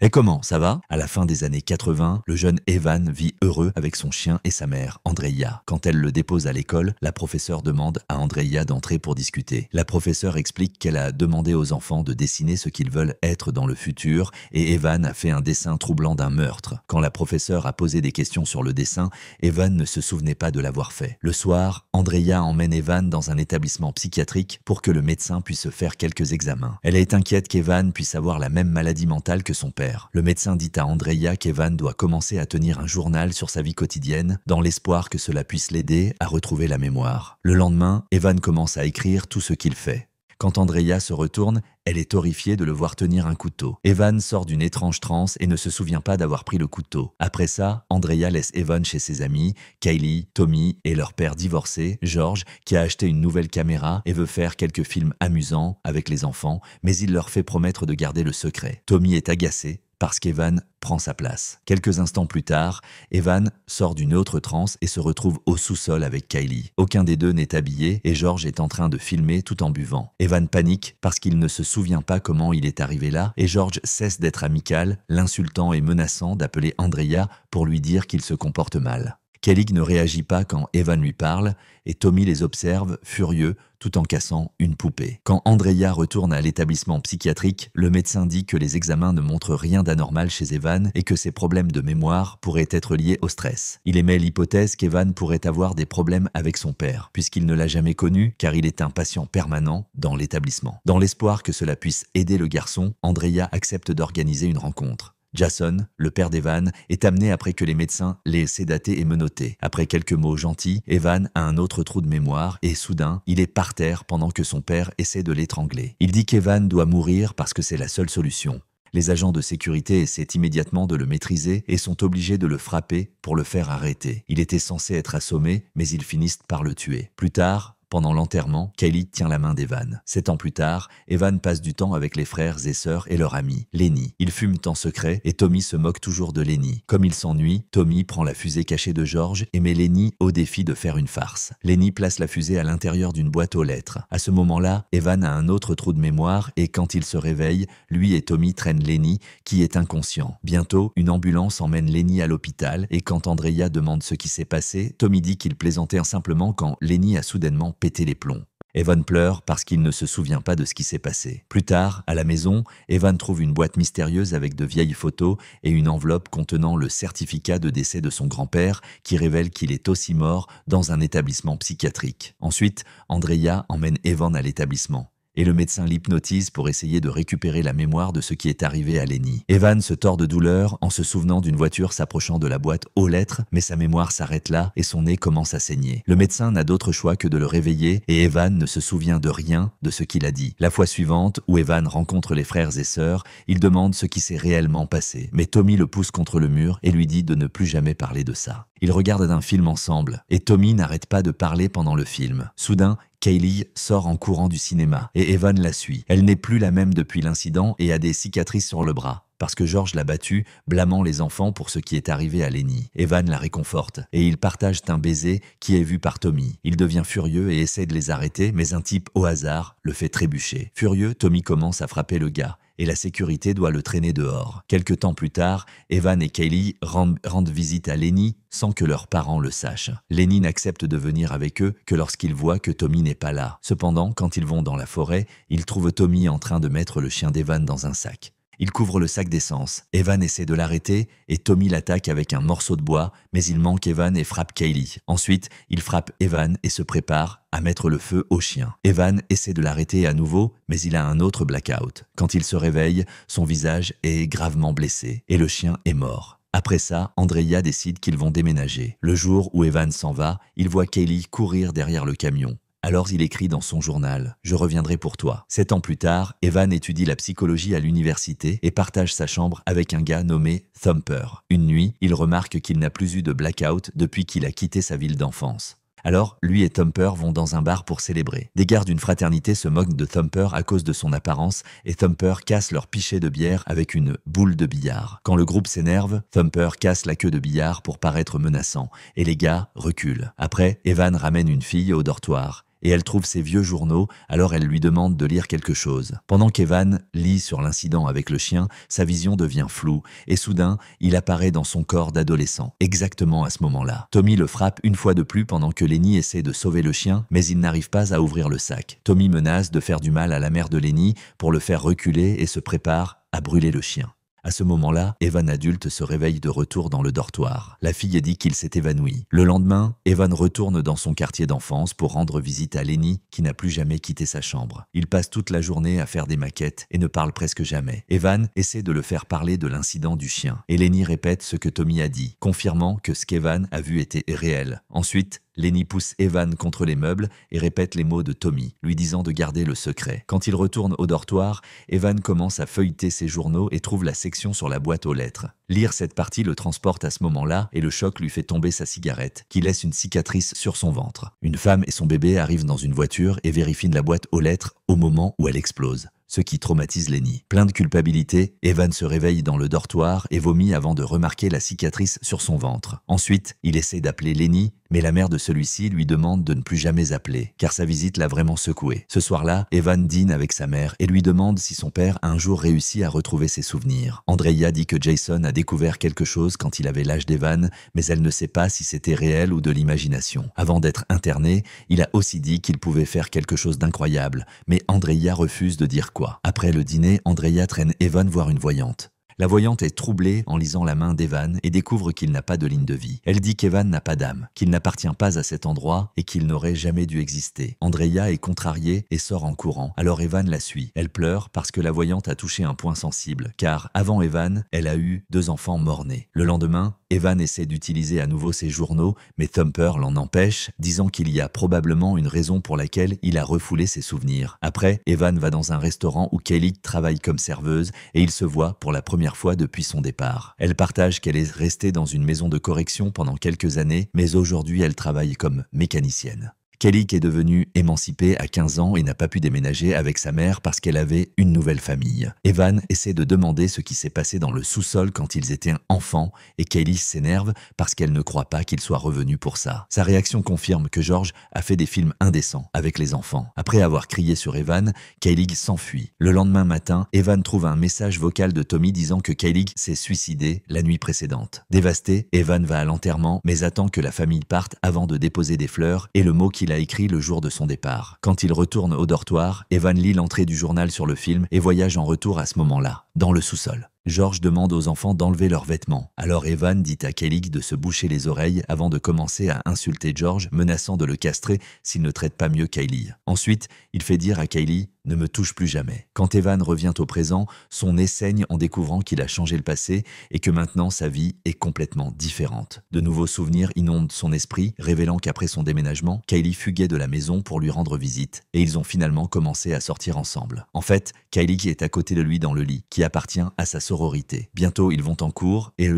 Et comment, ça va? À la fin des années 80, le jeune Evan vit heureux avec son chien et sa mère, Andreia. Quand elle le dépose à l'école, la professeure demande à Andreia d'entrer pour discuter. La professeure explique qu'elle a demandé aux enfants de dessiner ce qu'ils veulent être dans le futur et Evan a fait un dessin troublant d'un meurtre. Quand la professeure a posé des questions sur le dessin, Evan ne se souvenait pas de l'avoir fait. Le soir, Andreia emmène Evan dans un établissement psychiatrique pour que le médecin puisse faire quelques examens. Elle est inquiète qu'Evan puisse avoir la même maladie mentale que son père. Le médecin dit à Andreia qu'Evan doit commencer à tenir un journal sur sa vie quotidienne dans l'espoir que cela puisse l'aider à retrouver la mémoire. Le lendemain, Evan commence à écrire tout ce qu'il fait. Quand Andreia se retourne, elle est horrifiée de le voir tenir un couteau. Evan sort d'une étrange transe et ne se souvient pas d'avoir pris le couteau. Après ça, Andreia laisse Evan chez ses amis, Kylie, Tommy et leur père divorcé, George, qui a acheté une nouvelle caméra et veut faire quelques films amusants avec les enfants, mais il leur fait promettre de garder le secret. Tommy est agacé parce qu'Evan prend sa place. Quelques instants plus tard, Evan sort d'une autre transe et se retrouve au sous-sol avec Kylie. Aucun des deux n'est habillé et George est en train de filmer tout en buvant. Evan panique parce qu'il ne se souvient pas comment il est arrivé là et George cesse d'être amical, l'insultant et menaçant d'appeler Andreia pour lui dire qu'il se comporte mal. Kelly ne réagit pas quand Evan lui parle et Tommy les observe, furieux, tout en cassant une poupée. Quand Andreia retourne à l'établissement psychiatrique, le médecin dit que les examens ne montrent rien d'anormal chez Evan et que ses problèmes de mémoire pourraient être liés au stress. Il émet l'hypothèse qu'Evan pourrait avoir des problèmes avec son père, puisqu'il ne l'a jamais connu car il est un patient permanent dans l'établissement. Dans l'espoir que cela puisse aider le garçon, Andreia accepte d'organiser une rencontre. Jason, le père d'Evan, est amené après que les médecins l'aient sédaté et menotté. Après quelques mots gentils, Evan a un autre trou de mémoire et soudain, il est par terre pendant que son père essaie de l'étrangler. Il dit qu'Evan doit mourir parce que c'est la seule solution. Les agents de sécurité essaient immédiatement de le maîtriser et sont obligés de le frapper pour le faire arrêter. Il était censé être assommé, mais ils finissent par le tuer. Plus tard, pendant l'enterrement, Kylie tient la main d'Evan. 7 ans plus tard, Evan passe du temps avec les frères et sœurs et leur ami, Lenny. Ils fument en secret et Tommy se moque toujours de Lenny. Comme il s'ennuie, Tommy prend la fusée cachée de George et met Lenny au défi de faire une farce. Lenny place la fusée à l'intérieur d'une boîte aux lettres. À ce moment-là, Evan a un autre trou de mémoire et quand il se réveille, lui et Tommy traînent Lenny qui est inconscient. Bientôt, une ambulance emmène Lenny à l'hôpital et quand Andreia demande ce qui s'est passé, Tommy dit qu'il plaisantait simplement quand Lenny a soudainement péter les plombs. Evan pleure parce qu'il ne se souvient pas de ce qui s'est passé. Plus tard, à la maison, Evan trouve une boîte mystérieuse avec de vieilles photos et une enveloppe contenant le certificat de décès de son grand-père qui révèle qu'il est aussi mort dans un établissement psychiatrique. Ensuite, Andreia emmène Evan à l'établissement. Et le médecin l'hypnotise pour essayer de récupérer la mémoire de ce qui est arrivé à Lenny. Evan se tord de douleur en se souvenant d'une voiture s'approchant de la boîte aux lettres, mais sa mémoire s'arrête là et son nez commence à saigner. Le médecin n'a d'autre choix que de le réveiller et Evan ne se souvient de rien de ce qu'il a dit. La fois suivante, où Evan rencontre les frères et sœurs, il demande ce qui s'est réellement passé. Mais Tommy le pousse contre le mur et lui dit de ne plus jamais parler de ça. Ils regardent un film ensemble et Tommy n'arrête pas de parler pendant le film. Soudain, Kylie sort en courant du cinéma et Evan la suit. Elle n'est plus la même depuis l'incident et a des cicatrices sur le bras. Parce que George l'a battue, blâmant les enfants pour ce qui est arrivé à Lenny. Evan la réconforte et ils partagent un baiser qui est vu par Tommy. Il devient furieux et essaie de les arrêter, mais un type au hasard le fait trébucher. Furieux, Tommy commence à frapper le gars et la sécurité doit le traîner dehors. Quelque temps plus tard, Evan et Kylie rendent visite à Lenny sans que leurs parents le sachent. Lenny n'accepte de venir avec eux que lorsqu'il voit que Tommy n'est pas là. Cependant, quand ils vont dans la forêt, ils trouvent Tommy en train de mettre le chien d'Evan dans un sac. Il couvre le sac d'essence. Evan essaie de l'arrêter et Tommy l'attaque avec un morceau de bois, mais il manque Evan et frappe Kylie. Ensuite, il frappe Evan et se prépare à mettre le feu au chien. Evan essaie de l'arrêter à nouveau, mais il a un autre blackout. Quand il se réveille, son visage est gravement blessé et le chien est mort. Après ça, Andreia décide qu'ils vont déménager. Le jour où Evan s'en va, il voit Kylie courir derrière le camion. Alors il écrit dans son journal « Je reviendrai pour toi ». 7 ans plus tard, Evan étudie la psychologie à l'université et partage sa chambre avec un gars nommé Thumper. Une nuit, il remarque qu'il n'a plus eu de blackout depuis qu'il a quitté sa ville d'enfance. Alors, lui et Thumper vont dans un bar pour célébrer. Des gars d'une fraternité se moquent de Thumper à cause de son apparence et Thumper casse leur pichet de bière avec une boule de billard. Quand le groupe s'énerve, Thumper casse la queue de billard pour paraître menaçant et les gars reculent. Après, Evan ramène une fille au dortoir et elle trouve ses vieux journaux, alors elle lui demande de lire quelque chose. Pendant qu'Evan lit sur l'incident avec le chien, sa vision devient floue et soudain, il apparaît dans son corps d'adolescent. Exactement à ce moment-là. Tommy le frappe une fois de plus pendant que Lenny essaie de sauver le chien, mais il n'arrive pas à ouvrir le sac. Tommy menace de faire du mal à la mère de Lenny pour le faire reculer et se prépare à brûler le chien. À ce moment-là, Evan adulte se réveille de retour dans le dortoir. La fille dit qu'il s'est évanoui. Le lendemain, Evan retourne dans son quartier d'enfance pour rendre visite à Lenny, qui n'a plus jamais quitté sa chambre. Il passe toute la journée à faire des maquettes et ne parle presque jamais. Evan essaie de le faire parler de l'incident du chien. Et Lenny répète ce que Tommy a dit, confirmant que ce qu'Evan a vu était réel. Ensuite, Lenny pousse Evan contre les meubles et répète les mots de Tommy, lui disant de garder le secret. Quand il retourne au dortoir, Evan commence à feuilleter ses journaux et trouve la section sur la boîte aux lettres. Lire cette partie le transporte à ce moment-là et le choc lui fait tomber sa cigarette, qui laisse une cicatrice sur son ventre. Une femme et son bébé arrivent dans une voiture et vérifient la boîte aux lettres au moment où elle explose, ce qui traumatise Lenny. Plein de culpabilité, Evan se réveille dans le dortoir et vomit avant de remarquer la cicatrice sur son ventre. Ensuite, il essaie d'appeler Lenny, mais la mère de celui-ci lui demande de ne plus jamais appeler, car sa visite l'a vraiment secoué. Ce soir-là, Evan dîne avec sa mère et lui demande si son père a un jour réussi à retrouver ses souvenirs. Andrea dit que Jason a découvert quelque chose quand il avait l'âge d'Evan, mais elle ne sait pas si c'était réel ou de l'imagination. Avant d'être interné, il a aussi dit qu'il pouvait faire quelque chose d'incroyable, mais Andrea refuse de dire quoi. Après le dîner, Andrea traîne Evan voir une voyante. La voyante est troublée en lisant la main d'Evan et découvre qu'il n'a pas de ligne de vie. Elle dit qu'Evan n'a pas d'âme, qu'il n'appartient pas à cet endroit et qu'il n'aurait jamais dû exister. Andrea est contrariée et sort en courant. Alors Evan la suit. Elle pleure parce que la voyante a touché un point sensible, car avant Evan, elle a eu 2 enfants mort-nés. Le lendemain, Evan essaie d'utiliser à nouveau ses journaux, mais Thumper l'en empêche, disant qu'il y a probablement une raison pour laquelle il a refoulé ses souvenirs. Après, Evan va dans un restaurant où Kaylee travaille comme serveuse et ils se voient pour la première fois depuis son départ. Elle partage qu'elle est restée dans une maison de correction pendant quelques années, mais aujourd'hui elle travaille comme mécanicienne. Kelly est devenue émancipée à 15 ans et n'a pas pu déménager avec sa mère parce qu'elle avait une nouvelle famille. Evan essaie de demander ce qui s'est passé dans le sous-sol quand ils étaient enfants et Kelly s'énerve parce qu'elle ne croit pas qu'il soit revenu pour ça. Sa réaction confirme que George a fait des films indécents avec les enfants. Après avoir crié sur Evan, Kelly s'enfuit. Le lendemain matin, Evan trouve un message vocal de Tommy disant que Kelly s'est suicidée la nuit précédente. Dévasté, Evan va à l'enterrement mais attend que la famille parte avant de déposer des fleurs et le mot qu'il a écrit le jour de son départ. Quand il retourne au dortoir, Evan lit l'entrée du journal sur le film et voyage en retour à ce moment-là, dans le sous-sol. George demande aux enfants d'enlever leurs vêtements. Alors Evan dit à Kelly de se boucher les oreilles avant de commencer à insulter George, menaçant de le castrer s'il ne traite pas mieux Kylie. Ensuite, il fait dire à Kylie « Ne me touche plus jamais ». Quand Evan revient au présent, son nez saigne en découvrant qu'il a changé le passé et que maintenant sa vie est complètement différente. De nouveaux souvenirs inondent son esprit, révélant qu'après son déménagement, Kylie fuguait de la maison pour lui rendre visite et ils ont finalement commencé à sortir ensemble. En fait, Kylie est à côté de lui dans le lit, qui appartient à sa sororité. Bientôt, ils vont en cours, et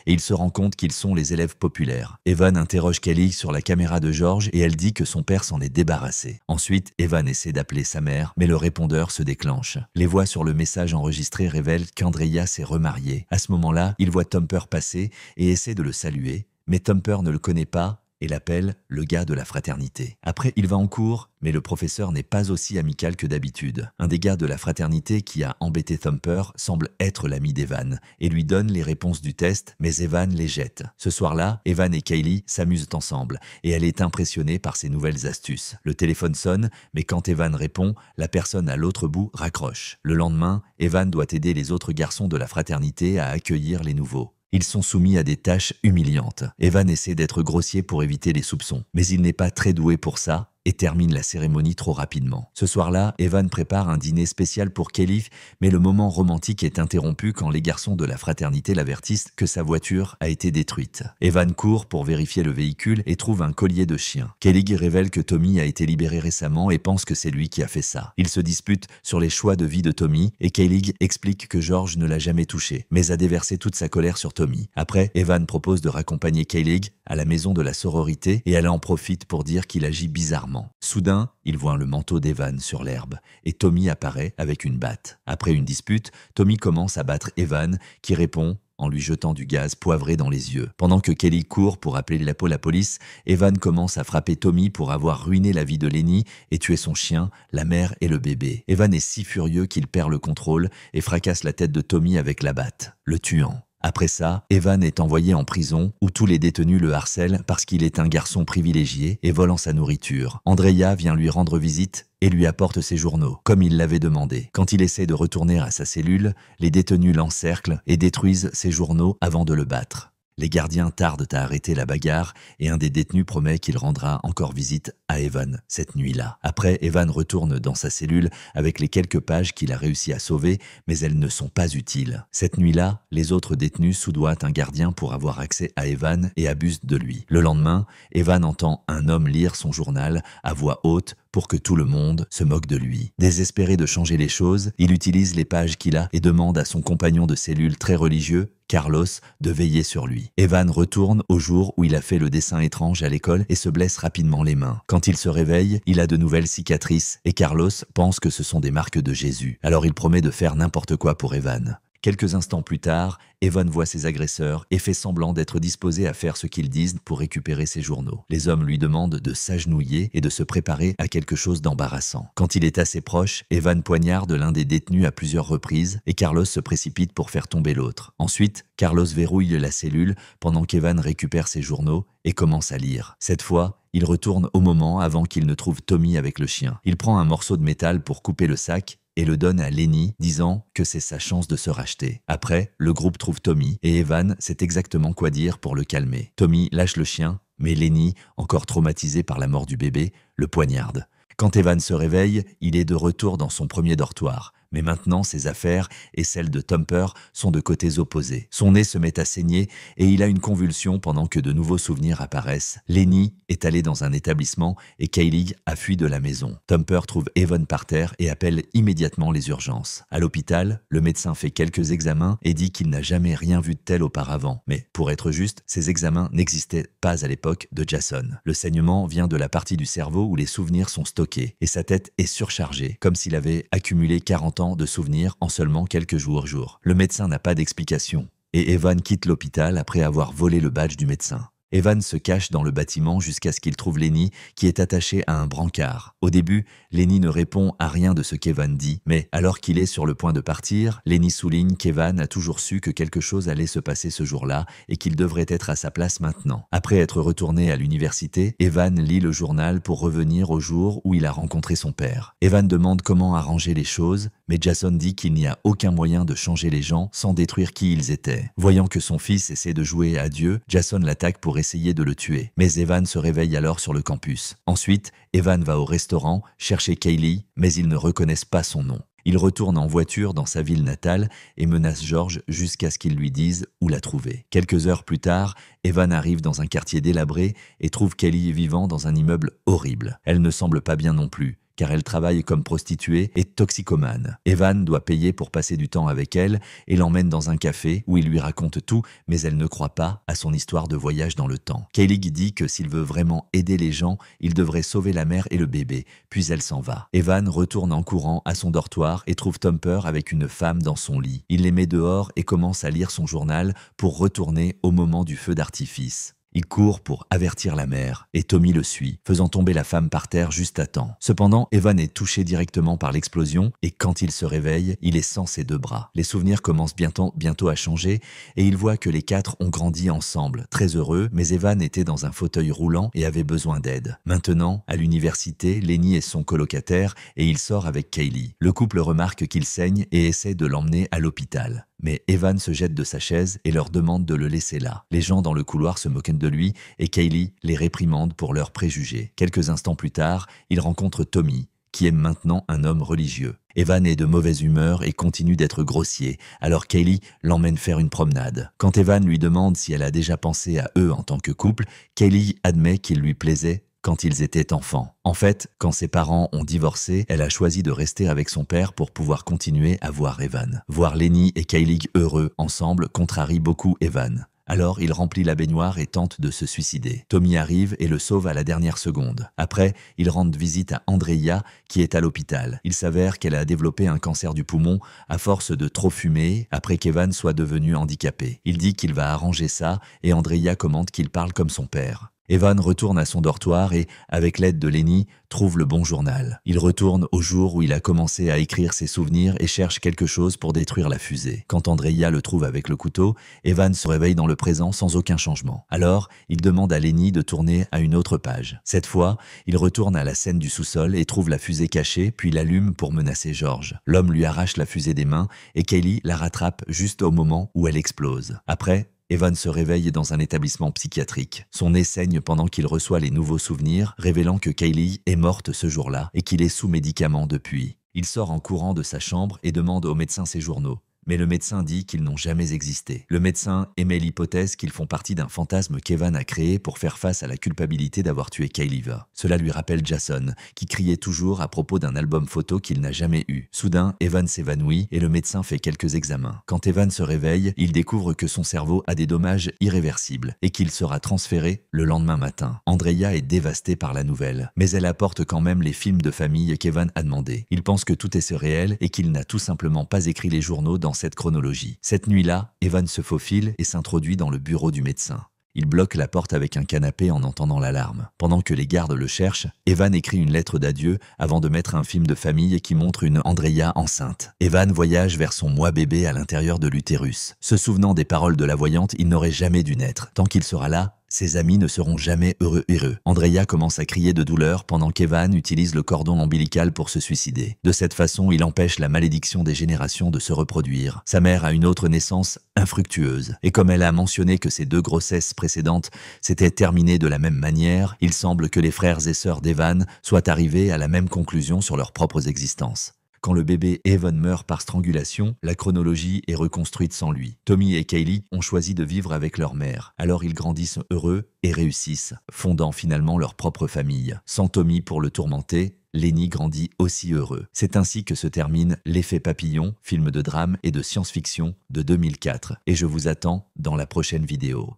il se rend compte qu'ils sont les élèves populaires. Evan interroge Kelly sur la caméra de George et elle dit que son père s'en est débarrassé. Ensuite, Evan essaie d'appeler sa mère, mais le répondeur se déclenche. Les voix sur le message enregistré révèlent qu'Andrea s'est remariée. À ce moment-là, il voit Thumper passer et essaie de le saluer, mais Thumper ne le connaît pas et l'appelle le gars de la fraternité. Après, il va en cours, mais le professeur n'est pas aussi amical que d'habitude. Un des gars de la fraternité qui a embêté Thumper semble être l'ami d'Evan et lui donne les réponses du test, mais Evan les jette. Ce soir-là, Evan et Kylie s'amusent ensemble et elle est impressionnée par ses nouvelles astuces. Le téléphone sonne, mais quand Evan répond, la personne à l'autre bout raccroche. Le lendemain, Evan doit aider les autres garçons de la fraternité à accueillir les nouveaux. Ils sont soumis à des tâches humiliantes. Evan essaie d'être grossier pour éviter les soupçons, mais il n'est pas très doué pour ça et termine la cérémonie trop rapidement. Ce soir-là, Evan prépare un dîner spécial pour Kelly, mais le moment romantique est interrompu quand les garçons de la fraternité l'avertissent que sa voiture a été détruite. Evan court pour vérifier le véhicule et trouve un collier de chien. Kelly révèle que Tommy a été libéré récemment et pense que c'est lui qui a fait ça. Ils se disputent sur les choix de vie de Tommy et Kelly explique que George ne l'a jamais touché, mais a déversé toute sa colère sur Tommy. Après, Evan propose de raccompagner Kelly à la maison de la sororité et elle en profite pour dire qu'il agit bizarrement. légèrement. Soudain, ils voient le manteau d'Evan sur l'herbe et Tommy apparaît avec une batte. Après une dispute, Tommy commence à battre Evan qui répond en lui jetant du gaz poivré dans les yeux. Pendant que Kelly court pour appeler la police, Evan commence à frapper Tommy pour avoir ruiné la vie de Lenny et tué son chien, la mère et le bébé. Evan est si furieux qu'il perd le contrôle et fracasse la tête de Tommy avec la batte, le tuant. Après ça, Evan est envoyé en prison où tous les détenus le harcèlent parce qu'il est un garçon privilégié et volant sa nourriture. Andrea vient lui rendre visite et lui apporte ses journaux, comme il l'avait demandé. Quand il essaie de retourner à sa cellule, les détenus l'encerclent et détruisent ses journaux avant de le battre. Les gardiens tardent à arrêter la bagarre et un des détenus promet qu'il rendra encore visite à Evan cette nuit-là. Après, Evan retourne dans sa cellule avec les quelques pages qu'il a réussi à sauver, mais elles ne sont pas utiles. Cette nuit-là, les autres détenus soudoient un gardien pour avoir accès à Evan et abusent de lui. Le lendemain, Evan entend un homme lire son journal à voix haute pour que tout le monde se moque de lui. Désespéré de changer les choses, il utilise les pages qu'il a et demande à son compagnon de cellule très religieux, Carlos, de veiller sur lui. Evan retourne au jour où il a fait le dessin étrange à l'école et se blesse rapidement les mains. Quand il se réveille, il a de nouvelles cicatrices et Carlos pense que ce sont des marques de Jésus. Alors il promet de faire n'importe quoi pour Evan. Quelques instants plus tard, Evan voit ses agresseurs et fait semblant d'être disposé à faire ce qu'ils disent pour récupérer ses journaux. Les hommes lui demandent de s'agenouiller et de se préparer à quelque chose d'embarrassant. Quand il est assez proche, Evan poignarde l'un des détenus à plusieurs reprises et Carlos se précipite pour faire tomber l'autre. Ensuite, Carlos verrouille la cellule pendant qu'Evan récupère ses journaux et commence à lire. Cette fois, il retourne au moment avant qu'il ne trouve Tommy avec le chien. Il prend un morceau de métal pour couper le sac et le donne à Lenny, disant que c'est sa chance de se racheter. Après, le groupe trouve Tommy et Evan sait exactement quoi dire pour le calmer. Tommy lâche le chien, mais Lenny, encore traumatisé par la mort du bébé, le poignarde. Quand Evan se réveille, il est de retour dans son premier dortoir. Mais maintenant, ses affaires et celles de Thumper sont de côtés opposés. Son nez se met à saigner et il a une convulsion pendant que de nouveaux souvenirs apparaissent. Lenny est allé dans un établissement et Kaylee a fui de la maison. Thumper trouve Evan par terre et appelle immédiatement les urgences. À l'hôpital, le médecin fait quelques examens et dit qu'il n'a jamais rien vu de tel auparavant. Mais pour être juste, ces examens n'existaient pas à l'époque de Jason. Le saignement vient de la partie du cerveau où les souvenirs sont stockés et sa tête est surchargée, comme s'il avait accumulé 40 ans de souvenirs en seulement quelques jours. Le médecin n'a pas d'explication et Evan quitte l'hôpital après avoir volé le badge du médecin. Evan se cache dans le bâtiment jusqu'à ce qu'il trouve Lenny qui est attaché à un brancard. Au début, Lenny ne répond à rien de ce qu'Evan dit, mais alors qu'il est sur le point de partir, Lenny souligne qu'Evan a toujours su que quelque chose allait se passer ce jour-là et qu'il devrait être à sa place maintenant. Après être retourné à l'université, Evan lit le journal pour revenir au jour où il a rencontré son père. Evan demande comment arranger les choses, mais Jason dit qu'il n'y a aucun moyen de changer les gens sans détruire qui ils étaient. Voyant que son fils essaie de jouer à Dieu, Jason l'attaque pour essayer de le tuer. Mais Evan se réveille alors sur le campus. Ensuite, Evan va au restaurant chercher Kaylee, mais ils ne reconnaissent pas son nom. Il retourne en voiture dans sa ville natale et menace George jusqu'à ce qu'il lui dise où la trouver. Quelques heures plus tard, Evan arrive dans un quartier délabré et trouve Kelly vivant dans un immeuble horrible. Elle ne semble pas bien non plus, car elle travaille comme prostituée et toxicomane. Evan doit payer pour passer du temps avec elle et l'emmène dans un café où il lui raconte tout, mais elle ne croit pas à son histoire de voyage dans le temps. Kaylee dit que s'il veut vraiment aider les gens, il devrait sauver la mère et le bébé, puis elle s'en va. Evan retourne en courant à son dortoir et trouve Thumper avec une femme dans son lit. Il les met dehors et commence à lire son journal pour retourner au moment du feu d'artifice. Il court pour avertir la mère et Tommy le suit, faisant tomber la femme par terre juste à temps. Cependant, Evan est touché directement par l'explosion et quand il se réveille, il est sans ses deux bras. Les souvenirs commencent bientôt à changer et il voit que les quatre ont grandi ensemble, très heureux, mais Evan était dans un fauteuil roulant et avait besoin d'aide. Maintenant, à l'université, Lenny est son colocataire et il sort avec Kaylee. Le couple remarque qu'il saigne et essaie de l'emmener à l'hôpital. Mais Evan se jette de sa chaise et leur demande de le laisser là. Les gens dans le couloir se moquent de lui et Kaylee les réprimande pour leurs préjugés. Quelques instants plus tard, il rencontre Tommy, qui est maintenant un homme religieux. Evan est de mauvaise humeur et continue d'être grossier, alors Kaylee l'emmène faire une promenade. Quand Evan lui demande si elle a déjà pensé à eux en tant que couple, Kaylee admet qu'il lui plaisait quand ils étaient enfants. En fait, quand ses parents ont divorcé, elle a choisi de rester avec son père pour pouvoir continuer à voir Evan. Voir Lenny et Kaylee heureux ensemble contrarie beaucoup Evan. Alors, il remplit la baignoire et tente de se suicider. Tommy arrive et le sauve à la dernière seconde. Après, il rend visite à Andreïa, qui est à l'hôpital. Il s'avère qu'elle a développé un cancer du poumon à force de trop fumer après qu'Evan soit devenu handicapé. Il dit qu'il va arranger ça et Andreïa commente qu'il parle comme son père. Evan retourne à son dortoir et, avec l'aide de Lenny, trouve le bon journal. Il retourne au jour où il a commencé à écrire ses souvenirs et cherche quelque chose pour détruire la fusée. Quand Andreïa le trouve avec le couteau, Evan se réveille dans le présent sans aucun changement. Alors, il demande à Lenny de tourner à une autre page. Cette fois, il retourne à la scène du sous-sol et trouve la fusée cachée, puis l'allume pour menacer George. L'homme lui arrache la fusée des mains et Kaylee la rattrape juste au moment où elle explose. Après, Evan se réveille dans un établissement psychiatrique. Son nez saigne pendant qu'il reçoit les nouveaux souvenirs, révélant que Kaylee est morte ce jour-là et qu'il est sous médicaments depuis. Il sort en courant de sa chambre et demande au médecin ses journaux. Mais le médecin dit qu'ils n'ont jamais existé. Le médecin émet l'hypothèse qu'ils font partie d'un fantasme qu'Evan a créé pour faire face à la culpabilité d'avoir tué Kaylee. Cela lui rappelle Jason, qui criait toujours à propos d'un album photo qu'il n'a jamais eu. Soudain, Evan s'évanouit et le médecin fait quelques examens. Quand Evan se réveille, il découvre que son cerveau a des dommages irréversibles et qu'il sera transféré le lendemain matin. Andreïa est dévastée par la nouvelle, mais elle apporte quand même les films de famille qu'Evan a demandé. Il pense que tout est surréel et qu'il n'a tout simplement pas écrit les journaux dans cette chronologie. Cette nuit-là, Evan se faufile et s'introduit dans le bureau du médecin. Il bloque la porte avec un canapé en entendant l'alarme. Pendant que les gardes le cherchent, Evan écrit une lettre d'adieu avant de mettre un film de famille qui montre une Andreïa enceinte. Evan voyage vers son moi bébé à l'intérieur de l'utérus. Se souvenant des paroles de la voyante, il n'aurait jamais dû naître. Tant qu'il sera là, ses amis ne seront jamais heureux. Andreïa commence à crier de douleur pendant qu'Evan utilise le cordon ombilical pour se suicider. De cette façon, il empêche la malédiction des générations de se reproduire. Sa mère a une autre naissance infructueuse. Et comme elle a mentionné que ses 2 grossesses précédentes s'étaient terminées de la même manière, il semble que les frères et sœurs d'Evan soient arrivés à la même conclusion sur leurs propres existences. Quand le bébé Evan meurt par strangulation, la chronologie est reconstruite sans lui. Tommy et Kaylee ont choisi de vivre avec leur mère. Alors ils grandissent heureux et réussissent, fondant finalement leur propre famille. Sans Tommy pour le tourmenter, Lenny grandit aussi heureux. C'est ainsi que se termine L'Effet Papillon, film de drame et de science-fiction de 2004. Et je vous attends dans la prochaine vidéo.